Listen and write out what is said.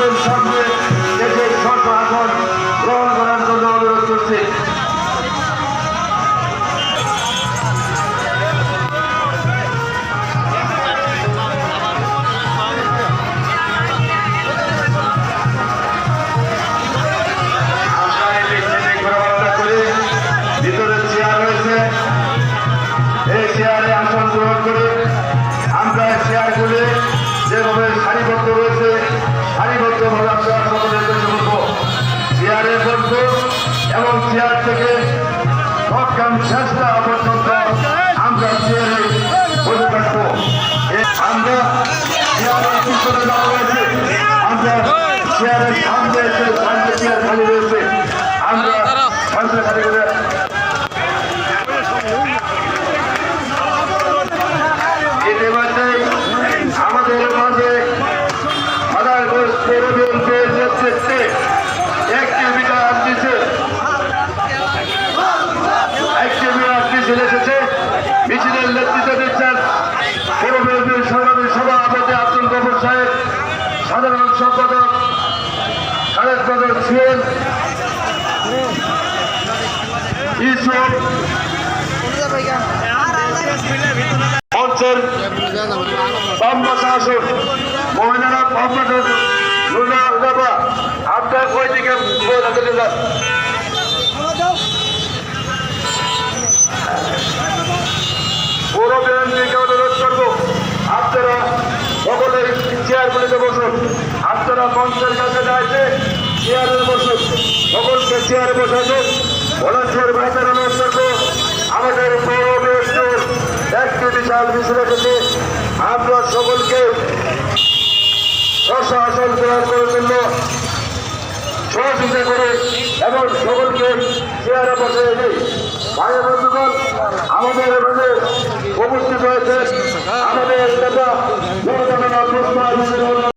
আমাদের সঙ্গে দেশের শত আসন গ্রহণ করার জন্য অনুরোধ করছি। ভিতরে চেয়ার রয়েছে, এই চেয়ারে আসন গ্রহণ করে আমরা চেয়ারগুলি যেভাবে সারিবদ্ধ রয়েছে সারিবদ্ধভাবে আমরা সকলের কাছে বলবো চেয়ারে বসবো এবং চেয়ার থেকে সক্ষম চেষ্টা পর্যন্ত আমরা চেয়ারে বসে থাকবো। আমরা চেয়ারের পিছনে যাওয়া রয়েছে, আমরা চেয়ারের সামনে এসে চেয়ার খালি রয়েছে, আমরা সামনে খালি করে আমাদের মাঝে মাদারগঞ্জ পৌর বিএনপির নেতৃত্বে একটি বিরাট মিছিল এসেছে। মিছিলের নেতৃত্ব দিচ্ছেন পৌর বিএনপির সংগ্রামী সভাপতি আব্দুল গফুর সাহেব, সাধারণ সম্পাদক খালেদ বদর ছিলেন, ইউসুফ মঞ্চের বামপাশে আসুন, মহিলারা বামপাশে আপনার ওই দিকে যান। পৌর বিএনপিকে অনুরোধ করবো আপনারা সকলে চেয়ারগুলিতে বসুন, আপনারা মঞ্চের কাছে যাইতে চেয়ারে বসুন, সকলকে চেয়ারে বসাবেন। ভলান্টিয়ার ভাইদের অনুরোধ করবো আমাদের পৌর বিএনপির একটি বিশাল মিছিল এসেছে, আমরা সকলকে প্রশাসন গ্রহণ করার জন্য সহযোগিতা করে এবং সকলকে চেয়ারে বসে দিই। ভাই বন্ধুগণ, আমাদের মাঝে উপস্থিত হয়েছে আমাদের নেতা